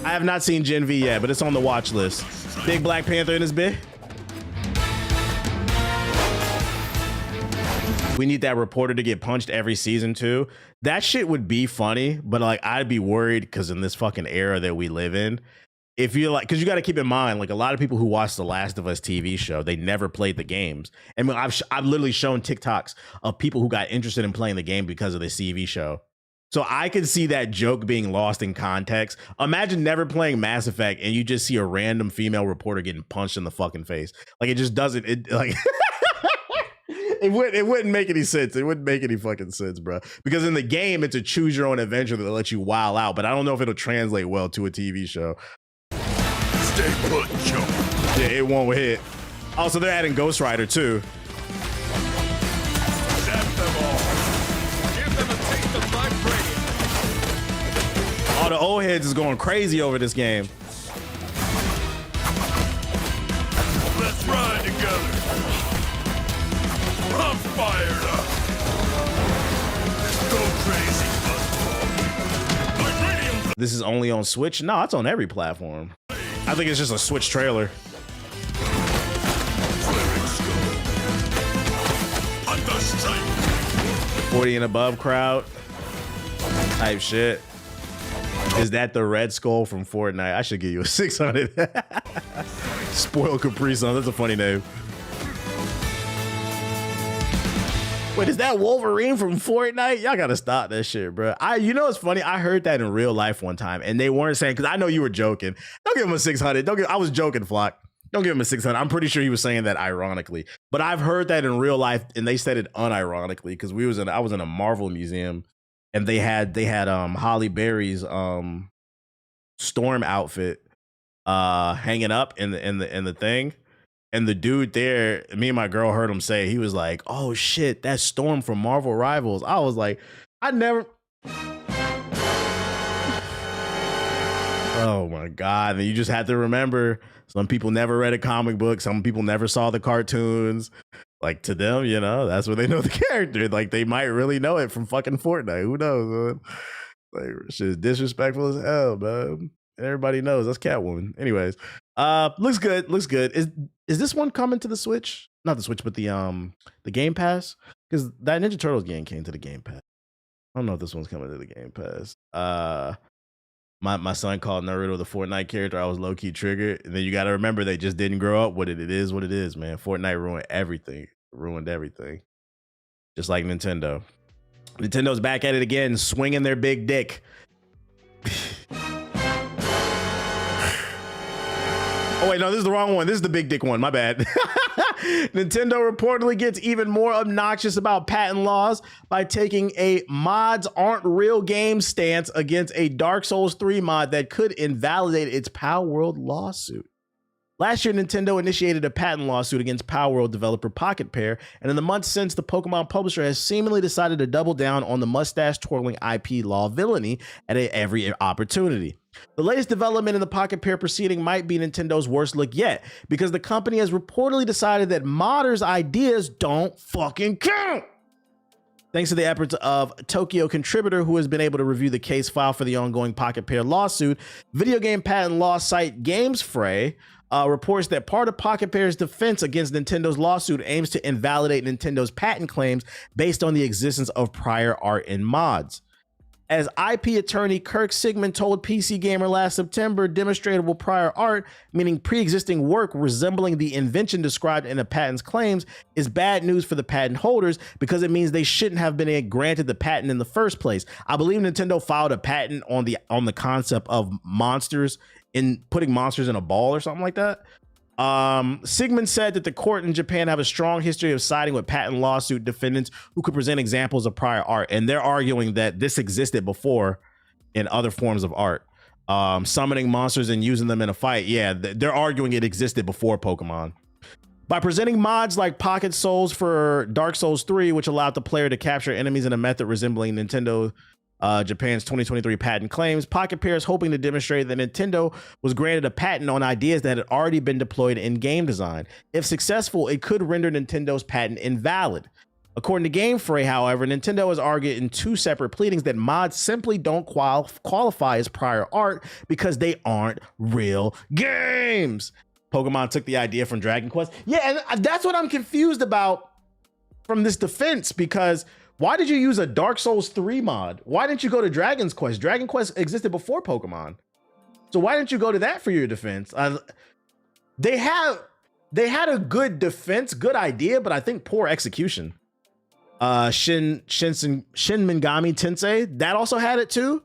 I have not seen Gen V yet, but it's on the watch list. Big Black Panther in this bit. We need that reporter to get punched every season too. That shit would be funny, but like I'd be worried because in this fucking era that we live in, if you're like, because you got to keep in mind, like a lot of people who watch the Last of Us TV show, they never played the games. And I've literally shown TikToks of people who got interested in playing the game because of the TV show. So I could see that joke being lost in context. Imagine never playing Mass Effect and you just see a random female reporter getting punched in the fucking face. Like, it just doesn't, it like it wouldn't make any sense. It wouldn't make any fucking sense, bro. Because in the game, it's a choose your own adventure that lets you wow out, but I don't know if it'll translate well to a TV show. Stay put, Joe. Yeah, it won't hit. Also, they're adding Ghost Rider too. Zap them all. Give them a taste of my brain. All the old heads is going crazy over this game. Let's ride together. I'm fired up. Go crazy, buzzball. Vibranium. This is only on Switch? No, it's on every platform. I think it's just a Switch trailer. Cleric skull. Under strike. 40 and above crowd type shit. Is that the Red Skull from Fortnite? I should give you a 600. Spoiled Capri Sun. That's a funny name. Wait, is that Wolverine from Fortnite? Y'all gotta stop that shit, bro. You know what's funny? I heard that in real life one time, and they weren't saying, because I know you were joking. Don't give him a 600. I was joking, Flock. Don't give him a 600. I'm pretty sure he was saying that ironically, but I've heard that in real life, and they said it unironically because I was in a Marvel museum, and they had Holly Berry's Storm outfit hanging up in the thing. And the dude there, me and my girl heard him say, he was like, oh shit, that's Storm from Marvel Rivals. I was like, I never. Oh my God. And you just have to remember, some people never read a comic book. Some people never saw the cartoons. Like, to them, you know, that's where they know the character. Like, they might really know it from fucking Fortnite. Who knows, man? Like, shit is disrespectful as hell, man. Everybody knows that's Catwoman. Anyways, looks good. Looks good. Is this one coming to the Switch? Not the Switch, but the Game Pass? Because that Ninja Turtles game came to the Game Pass. I don't know if this one's coming to the Game Pass. My son called Naruto the Fortnite character. I was low key triggered. And then you got to remember, they just didn't grow up with it. It is what it is, man. Fortnite ruined everything. Ruined everything. Just like Nintendo. Nintendo's back at it again, swinging their big dick. Oh, wait, no, this is the wrong one. This is the big dick one. My bad. Nintendo reportedly gets even more obnoxious about patent laws by taking a mods aren't real game stance against a Dark Souls 3 mod that could invalidate its Power World lawsuit. Last year, Nintendo initiated a patent lawsuit against Power World developer Pocket Pair, and in the months since, the Pokemon publisher has seemingly decided to double down on the mustache-twirling IP law villainy at every opportunity. The latest development in the Pocket Pair proceeding might be Nintendo's worst look yet, because the company has reportedly decided that modders' ideas don't fucking count. Thanks to the efforts of Tokyo contributor who has been able to review the case file for the ongoing Pocket Pair lawsuit, video game patent law site GamesFray reports that part of Pocket Pair's defense against Nintendo's lawsuit aims to invalidate Nintendo's patent claims based on the existence of prior art and mods. As IP attorney Kirk Sigmund told PC Gamer last September, demonstrable prior art, meaning pre-existing work resembling the invention described in a patent's claims, is bad news for the patent holders because it means they shouldn't have been granted the patent in the first place. I believe Nintendo filed a patent on the concept of monsters, in putting monsters in a ball or something like that. Sigmund said that the court in Japan have a strong history of siding with patent lawsuit defendants who could present examples of prior art, and they're arguing that this existed before in other forms of art. Summoning monsters and using them in a fight, yeah, they're arguing it existed before Pokemon. By presenting mods like Pocket Souls for Dark Souls 3, which allowed the player to capture enemies in a method resembling Nintendo Japan's 2023 patent claims, Pocket Pair is hoping to demonstrate that Nintendo was granted a patent on ideas that had already been deployed in game design. If successful, it could render Nintendo's patent invalid. According to GameFray, however, Nintendo has argued in two separate pleadings that mods simply don't qualify as prior art because they aren't real games. Pokemon took the idea from Dragon Quest. Yeah, and that's what I'm confused about from this defense, because why did you use a Dark Souls 3 mod? Why didn't you go to Dragon's Quest? Dragon Quest existed before Pokemon. So why didn't you go to that for your defense? They had a good defense, good idea, but I think poor execution. Shin Megami Tensei, that also had it too.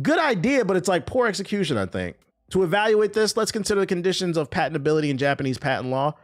Good idea, but it's like poor execution, I think. To evaluate this, let's consider the conditions of patentability in Japanese patent law.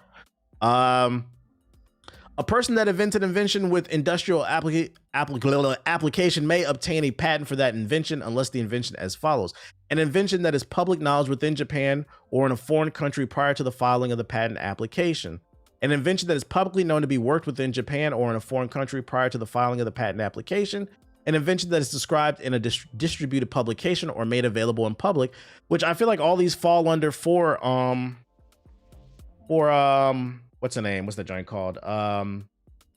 A person that invents an invention with industrial application may obtain a patent for that invention unless the invention as follows. An invention that is public knowledge within Japan or in a foreign country prior to the filing of the patent application. An invention that is publicly known to be worked within Japan or in a foreign country prior to the filing of the patent application. An invention that is described in a distributed publication or made available in public, which I feel like all these fall under for what's the name? What's the joint called?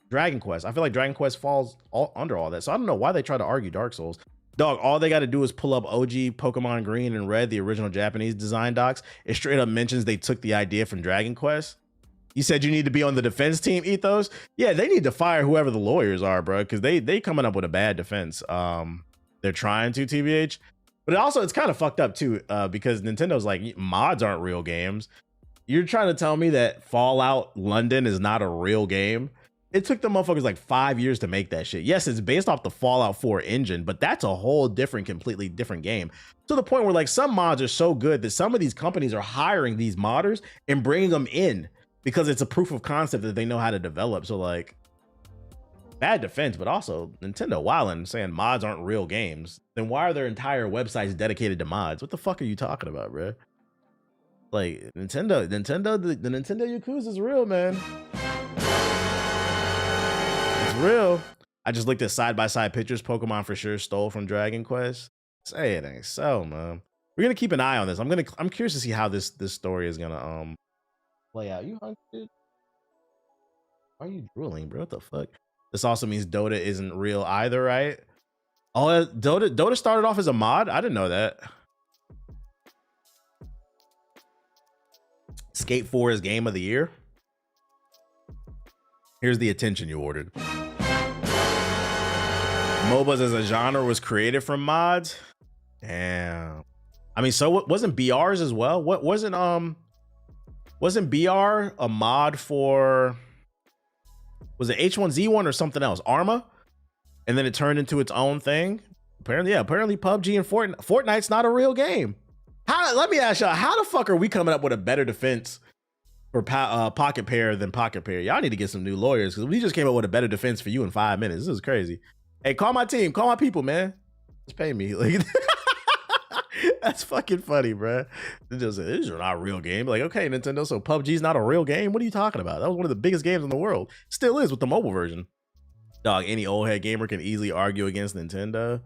Dragon Quest. I feel like Dragon Quest falls under all that. So I don't know why they try to argue Dark Souls. Dog, all they got to do is pull up OG Pokemon Green and Red, the original Japanese design docs. It straight up mentions they took the idea from Dragon Quest. You said you need to be on the defense team, Ethos? Yeah, they need to fire whoever the lawyers are, bro, because they coming up with a bad defense. They're trying to, TBH. But it's kind of fucked up too, because Nintendo's like, mods aren't real games. You're trying to tell me that Fallout London is not a real game? It took the motherfuckers like 5 years to make that shit. Yes, it's based off the Fallout 4 engine, but that's a whole completely different game. To the point where like some mods are so good that some of these companies are hiring these modders and bringing them in because it's a proof of concept that they know how to develop. So like, bad defense, but also Nintendo wilding saying mods aren't real games. Then why are their entire websites dedicated to mods? What the fuck are you talking about, bro? Like the Nintendo Yakuza is real, man. It's real. I just looked at side-by-side pictures Pokemon for sure stole from Dragon Quest. Say it ain't so, man. We're gonna keep an eye on this. I'm curious to see how this story is gonna play out. You hungry, dude? Why are you drooling, bro? What the fuck? This also means Dota isn't real either, right? Oh, Dota started off as a mod? I didn't know that. Skate 4 is game of the year. Here's the attention you ordered. MOBAs as a genre was created from mods. Damn. I mean, so what wasn't BRs as well? What wasn't BR a mod for, was it H1Z1 or something else? Arma? And then it turned into its own thing. Apparently PUBG and Fortnite's not a real game. Let me ask y'all, how the fuck are we coming up with a better defense for Pocket Pair than Pocket Pair? Y'all need to get some new lawyers because we just came up with a better defense for you in 5 minutes. This is crazy. Hey, call my team, call my people, man. Just pay me. Like, that's fucking funny, bro. These are not a real game. Like, okay, Nintendo, so PUBG's not a real game? What are you talking about? That was one of the biggest games in the world. Still is with the mobile version. Dog, any old head gamer can easily argue against Nintendo.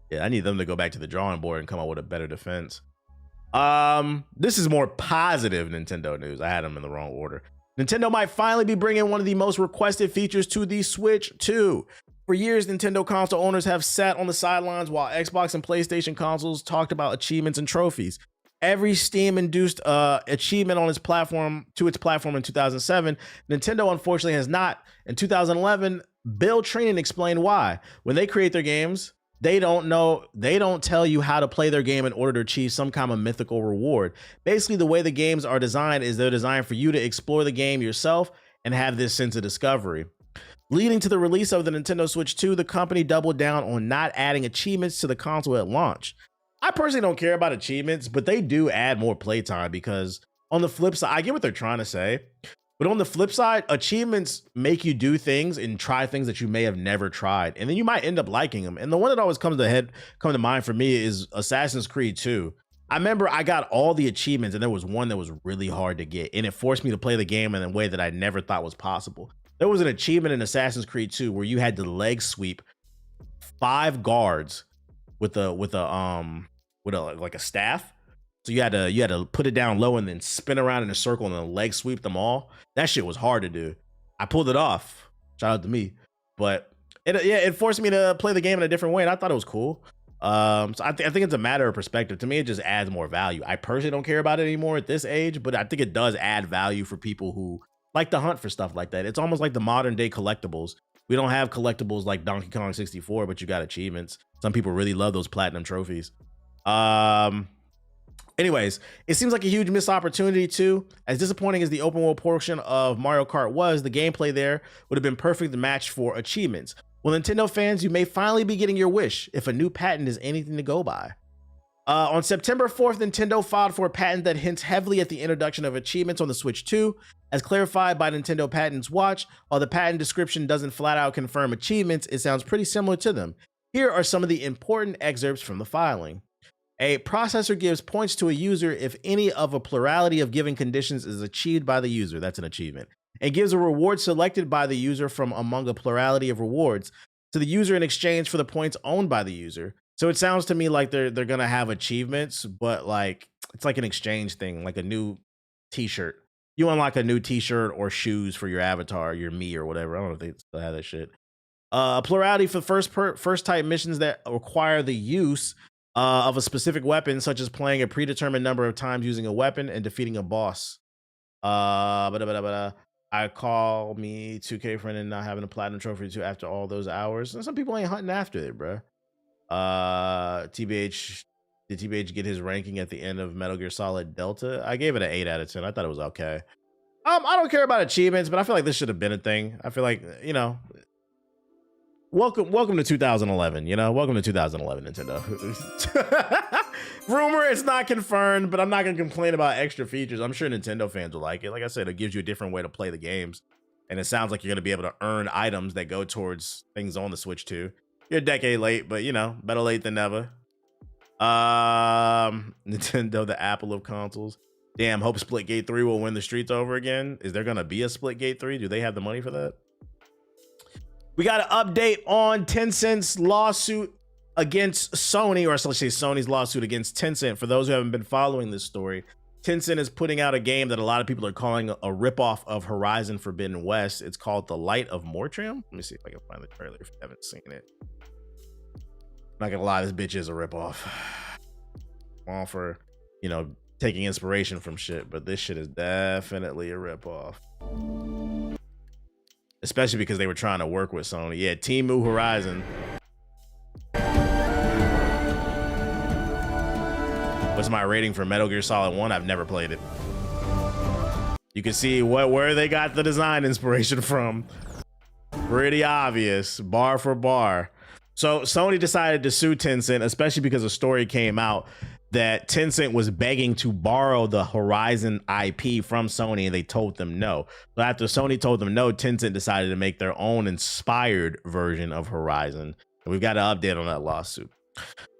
Yeah, I need them to go back to the drawing board and come up with a better defense. This is more positive Nintendo news. I had them in the wrong order. Nintendo might finally be bringing one of the most requested features to the Switch 2. For years, Nintendo console owners have sat on the sidelines while Xbox and PlayStation consoles talked about achievements and trophies. Every Steam-induced achievement on its platform in 2007, Nintendo unfortunately has not. In 2011, Bill Trinen explained why. When they create their games, they don't tell you how to play their game in order to achieve some kind of mythical reward. Basically, the way the games are designed is they're designed for you to explore the game yourself and have this sense of discovery. Leading to the release of the Nintendo Switch 2, the company doubled down on not adding achievements to the console at launch. I personally don't care about achievements, but they do add more playtime because on the flip side, I get what they're trying to say. But on the flip side, achievements make you do things and try things that you may have never tried. And then you might end up liking them. And the one that always comes to mind for me is Assassin's Creed 2. I remember I got all the achievements and there was one that was really hard to get. And it forced me to play the game in a way that I never thought was possible. There was an achievement in Assassin's Creed 2 where you had to leg sweep 5 guards with a staff. So you had to put it down low and then spin around in a circle and then leg sweep them all. That shit was hard to do. I pulled it off. Shout out to me. But it forced me to play the game in a different way, and I thought it was cool. So I think it's a matter of perspective. To me, it just adds more value. I personally don't care about it anymore at this age, but I think it does add value for people who like to hunt for stuff like that. It's almost like the modern day collectibles. We don't have collectibles like Donkey Kong 64, but you got achievements. Some people really love those platinum trophies. Anyways, it seems like a huge missed opportunity too. As disappointing as the open world portion of Mario Kart was, the gameplay there would have been perfect to match for achievements. Well, Nintendo fans, you may finally be getting your wish if a new patent is anything to go by. On September 4th, Nintendo filed for a patent that hints heavily at the introduction of achievements on the Switch 2. As clarified by Nintendo Patents Watch, while the patent description doesn't flat out confirm achievements, it sounds pretty similar to them. Here are some of the important excerpts from the filing. A processor gives points to a user if any of a plurality of given conditions is achieved by the user. That's an achievement. And gives a reward selected by the user from among a plurality of rewards to the user in exchange for the points owned by the user. So it sounds to me like they're gonna have achievements, but like it's like an exchange thing, like a new t-shirt. You unlock a new t-shirt or shoes for your avatar, your me or whatever. I don't know if they still have that shit. Plurality for first type missions that require the use of a specific weapon, such as playing a predetermined number of times using a weapon and defeating a boss. I call me 2K friend and not having a platinum trophy too after all those hours. And some people ain't hunting after it, bro. TBH, did TBH get his ranking at the end of Metal Gear Solid Delta? I gave it an 8 out of 10. I thought it was okay. I don't care about achievements, but I feel like this should have been a thing. I feel like, you know, welcome to 2011, you know, welcome to 2011, Nintendo. Rumor, it's not confirmed, but I'm not gonna complain about extra features. I'm sure Nintendo fans will like it. Like I said, it gives you a different way to play the games, and it sounds like you're gonna be able to earn items that go towards things on the Switch too. You're a decade late, but you know, better late than never. Nintendo, the Apple of consoles. Damn, hope Splitgate 3 will win the streets over again. Is there gonna be a Splitgate 3? Do they have the money for that? We got an update on Tencent's lawsuit against Sony, or let's say Sony's lawsuit against Tencent. For those who haven't been following this story, Tencent is putting out a game that a lot of people are calling a ripoff of Horizon Forbidden West. It's called The Light of Mortram. Let me see if I can find the trailer if you haven't seen it. Not gonna lie, this bitch is a ripoff. All for, you know, taking inspiration from shit, but this shit is definitely a ripoff. Especially because they were trying to work with Sony. Yeah, Temu Horizon. What's my rating for Metal Gear Solid 1? I've never played it. You can see where they got the design inspiration from. Pretty obvious, bar for bar. So Sony decided to sue Tencent, especially because a story came out that Tencent was begging to borrow the Horizon IP from Sony, and they told them no. So after Sony told them no, Tencent decided to make their own inspired version of Horizon. And we've got an update on that lawsuit.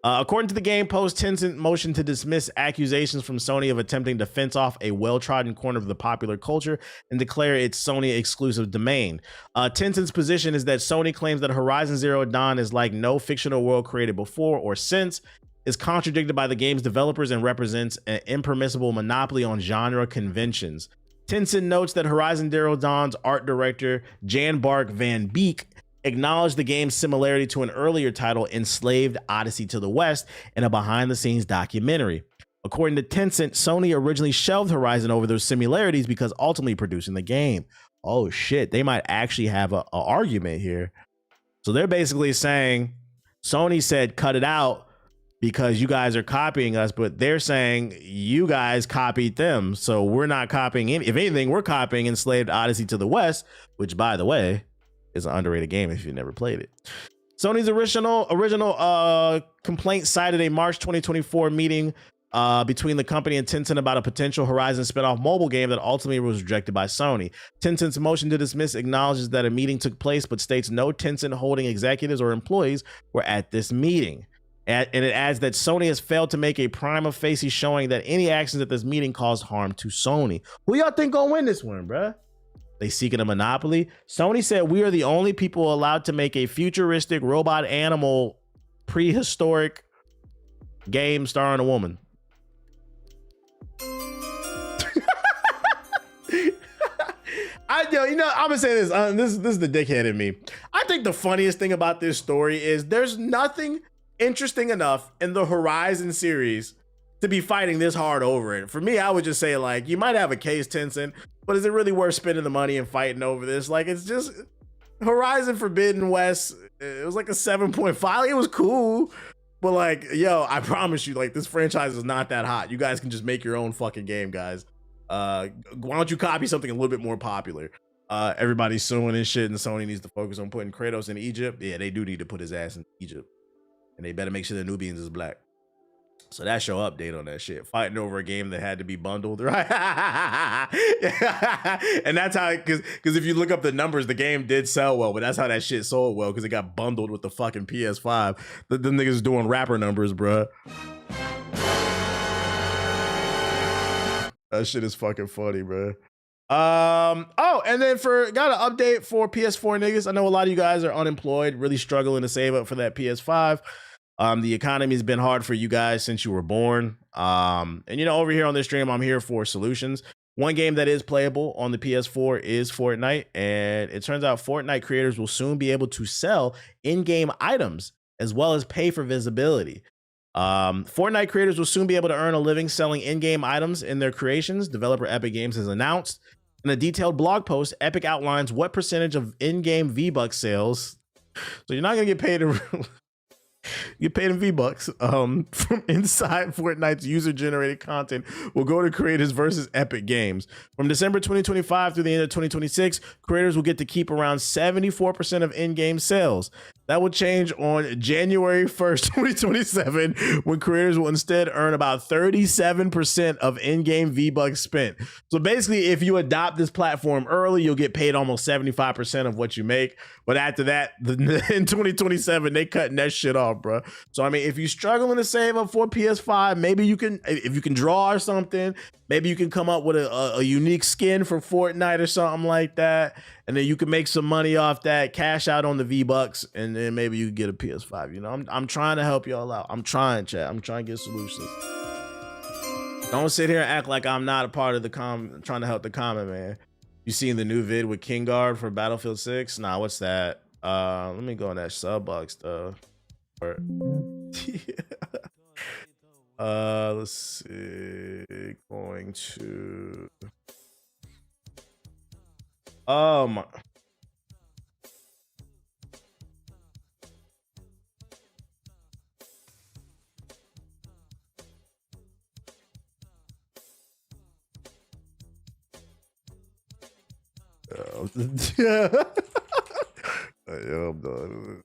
According to the game post, Tencent motioned to dismiss accusations from Sony of attempting to fence off a well-trodden corner of the popular culture and declare its Sony exclusive domain. Tencent's position is that Sony claims that Horizon Zero Dawn is like no fictional world created before or since, is contradicted by the game's developers, and represents an impermissible monopoly on genre conventions. Tencent notes that Horizon Zero Dawn's art director, Jan Bark van Beek, acknowledged the game's similarity to an earlier title, Enslaved Odyssey to the West, in a behind-the-scenes documentary. According to Tencent, Sony originally shelved Horizon over those similarities because ultimately producing the game. Oh shit, they might actually have a argument here. So they're basically saying, Sony said cut it out because you guys are copying us, but they're saying you guys copied them, so we're not copying any. If anything, we're copying Enslaved Odyssey to the West, which, by the way, is an underrated game if you've never played it. Sony's original complaint cited a March 2024 meeting between the company and Tencent about a potential Horizon spinoff mobile game that ultimately was rejected by Sony. Tencent's motion to dismiss acknowledges that a meeting took place, but states no Tencent holding executives or employees were at this meeting. And it adds that Sony has failed to make a prima facie showing that any actions at this meeting caused harm to Sony. Who y'all think gonna win this one, bruh? They seeking a monopoly? Sony said we are the only people allowed to make a futuristic robot animal prehistoric game starring a woman. I'm gonna say this. This is the dickhead in me. I think the funniest thing about this story is there's nothing interesting enough in the Horizon series to be fighting this hard over it. For me, I would just say, like, you might have a case, Tencent, but is it really worth spending the money and fighting over this? Like, it's just Horizon Forbidden West. It was like a 7.5. It was cool, But like, yo, I promise you, like, this franchise is not that hot. You guys can just make your own fucking game, guys. Why don't you copy something a little bit more popular? Everybody's suing and shit, and Sony needs to focus on putting Kratos in Egypt. Yeah, they do need to put his ass in Egypt, and they better make sure the Nubians is black. So that's your update on that shit. Fighting over a game that had to be bundled, right? And that's how, because if you look up the numbers, the game did sell well, but that's how that shit sold well, because it got bundled with the fucking PS5. The niggas doing rapper numbers, bruh. That shit is fucking funny, bruh. Oh, and then got an update for PS4 niggas. I know a lot of you guys are unemployed, really struggling to save up for that PS5. The economy's been hard for you guys since you were born. And you know, over here on this stream, I'm here for solutions. One game that is playable on the PS4 is Fortnite, and it turns out Fortnite creators will soon be able to sell in-game items as well as pay for visibility. Fortnite creators will soon be able to earn a living selling in-game items in their creations. Developer Epic Games has announced. In a detailed blog post, Epic outlines what percentage of in-game V-Bucks sales. So you're not gonna get paid in get paid in V-Bucks from inside Fortnite's user-generated content will go to creators versus Epic Games. From December 2025 through the end of 2026, creators will get to keep around 74% of in-game sales. That will change on January 1st, 2027, when creators will instead earn about 37% of in-game V-Bucks spent. So basically, if you adopt this platform early, you'll get paid almost 75% of what you make. But after that, in 2027, they cutting that shit off, bro. So, I mean, if you're struggling to save up for a PS5, maybe you can, if you can draw or something, maybe you can come up with a unique skin for Fortnite or something like that. And then you can make some money off that, cash out on the V-Bucks, and then maybe you can get a PS5. You know, I'm trying to help y'all out. I'm trying, chat. I'm trying to get solutions. Don't sit here and act like I'm not a part of the trying to help the comment, man. You seen the new vid with King Guard for Battlefield 6? Nah, what's that? Let me go on that Subbox stuff. Let's see. Going to. Oh my. Yeah, I'm done.